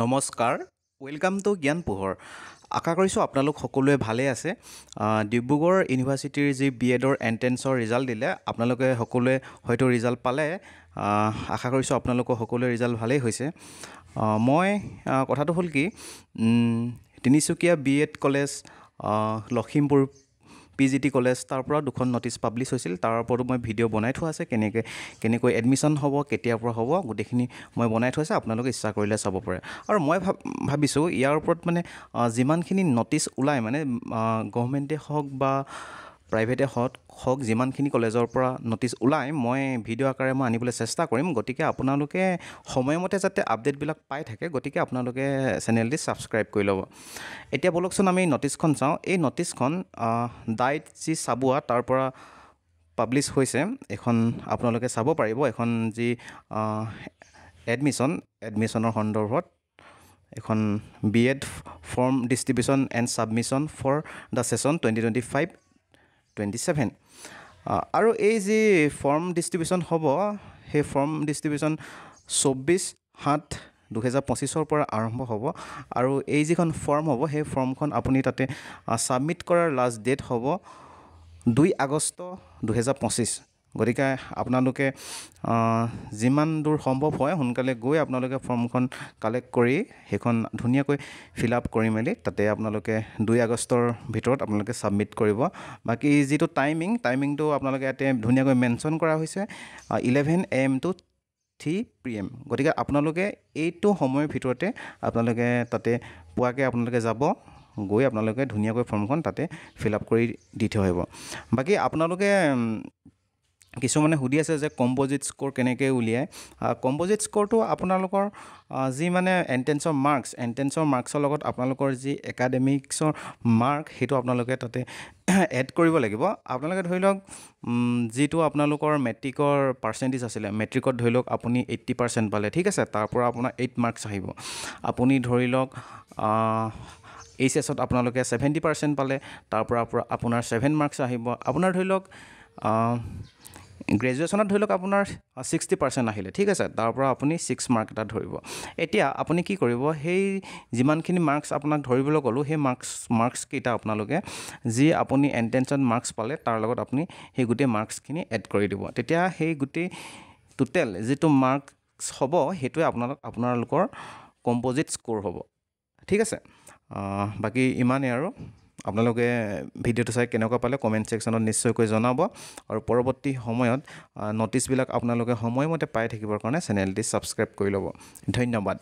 নমস্কাৰ welcome to জ্ঞান পোহৰ আশা কৰিছোঁ আপোনালোক সকলোৱে ভালে আছে ডিব্ৰুগড় ইউনিভাৰ্চিটিৰ যি বিএডৰ এন্ট্ৰেন্সৰ ৰিজাল্ট দিলে আপোনালোকে সকলোৱে হয়তো ৰিজাল্ট পালে আশা কৰিছোঁ আপোনালোকৰ সকলোৰে ৰিজাল্ট ভালেই হৈছে মই কথাটো হ'ল কি Tinsukia B Ed college Lakhimpur PGT college তাৰ পৰা দুখন নটিচ পাব্লিছ হৈছিল তাৰ ওপৰতো মই ভিডিঅ' বনাই থোৱা আছে কেনেকৈ এডমিশ্যন হ'ব কেতিয়াৰ পৰা হ'ব গোটেইখিনি মই বনাই থৈছে আপোনালোকে ইচ্ছা কৰিলে চাব পাৰে আৰু মই ভাবিছোঁ ইয়াৰ ওপৰত মানে যিমানখিনি নটিচ ওলাই মানে গভৰ্ণমেণ্টে হওক বা প্ৰাইভেটে হওক যিমানখিনি কলেজৰ পৰা নটিচ ওলাই মই ভিডিঅ' আকাৰে মই আনিবলৈ চেষ্টা কৰিম গতিকে আপোনালোকে সময়মতে যাতে আপডেটবিলাক পাই থাকে গতিকে আপোনালোকে চেনেলটি ছাবস্ক্ৰাইব কৰি ল'ব এতিয়া বলকচোন আমি নটিচখন চাওঁ এই নটিচখন ডাইট যি চাবুৱা তাৰ পৰা পাব্লিছ হৈছে এখন আপোনালোকে চাব পাৰিব এখন যি এডমিশ্যনৰ সন্দৰ্ভত এখন B Ed form distribution and submission for the session 2025-27 আৰু এই যি ফৰ্ম ডিষ্ট্ৰিবিউশ্যন হ'ব সেই ফৰ্ম ডিষ্ট্ৰিবিউশ্যন 24/7/2025 পৰা আৰম্ভ হ'ব আৰু এই যিখন ফৰ্ম হ'ব সেই ফৰ্মখন আপুনি তাতে ছাবমিট কৰাৰ লাষ্ট ডেট হ'ব 2 আগষ্ট 2025 গতিকে আপোনালোকে যিমান দূৰ সম্ভৱ হয় সোনকালে গৈ আপোনালোকে ফৰ্মখন কালেক্ট কৰি সেইখন ধুনীয়াকৈ ফিল আপ কৰি মেলি তাতে আপোনালোকে 2 আগষ্টৰ ভিতৰত আপোনালোকে ছাবমিট কৰিব বাকী যিটো টাইমিংটো আপোনালোকে ইয়াতে ধুনীয়াকৈ মেনশ্যন কৰা হৈছে 11 AM to 3 PM গতিকে আপোনালোকে এইটো সময়ৰ ভিতৰতে আপোনালোকে তাতে পোৱাকৈ আপোনালোকে যাব গৈ আপোনালোকে ধুনীয়াকৈ ফৰ্মখন তাতে ফিল আপ কৰি দি থৈ আহিব বাকী আপোনালোকে কিছুমানে সুধি আছে যে কম্প'জিট স্ক'ৰ কেনেকৈ উলিয়ায় কম্প'জিট স্ক'ৰটো আপোনালোকৰ যি মানে এণ্ট্ৰেন্সৰ মাৰ্কছৰ লগত আপোনালোকৰ যি একাডেমিক্সৰ মাৰ্ক সেইটো আপোনালোকে তাতে এড কৰিব লাগিব আপোনালোকে ধৰি লওক যিটো আপোনালোকৰ মেট্ৰিকৰ পাৰ্চেণ্টেজ আছিলে মেট্ৰিকত ধৰি লওক আপুনি 80% পালে ঠিক আছে তাৰ পৰা আপোনাৰ 8 মাৰ্কছ আহিব আপুনি ধৰি লওক এইচএছত আপোনালোকে 70% পালে তাৰ পৰা আপোনাৰ 7 মাৰ্কছ আহিব আপোনাৰ ধৰি লওক গ্ৰেজুৱেশ্যনত ধৰি লওক আপোনাৰ 60% আহিলে ঠিক আছে তাৰ পৰা আপুনি 6 মাৰ্ক এটা ধৰিব এতিয়া আপুনি কি কৰিব সেই যিমানখিনি মাৰ্কছ আপোনাক ধৰিবলৈ ক'লোঁ সেই মাৰ্কছ কেইটা আপোনালোকে যি আপুনি এণ্ট্ৰেন্সত মাৰ্কছ পালে তাৰ লগত আপুনি সেই গোটেই মাৰ্কছখিনি এড কৰি দিব তেতিয়া সেই গোটেই টোটেল যিটো মাৰ্কছ হ'ব সেইটোৱে আপোনালোকৰ কম্প'জিট স্ক'ৰ হ'ব ঠিক আছে বাকী ইমানেই আৰু আপোনালোকে ভিডিঅ'টো চাই কেনেকুৱা পালে কমেণ্ট ছেকশ্যনত নিশ্চয়কৈ জনাব আৰু পৰৱৰ্তী সময়ত নটিচবিলাক আপোনালোকে সময়মতে পাই থাকিবৰ কাৰণে চেনেলটি ছাবস্ক্ৰাইব কৰি ল'ব ধন্যবাদ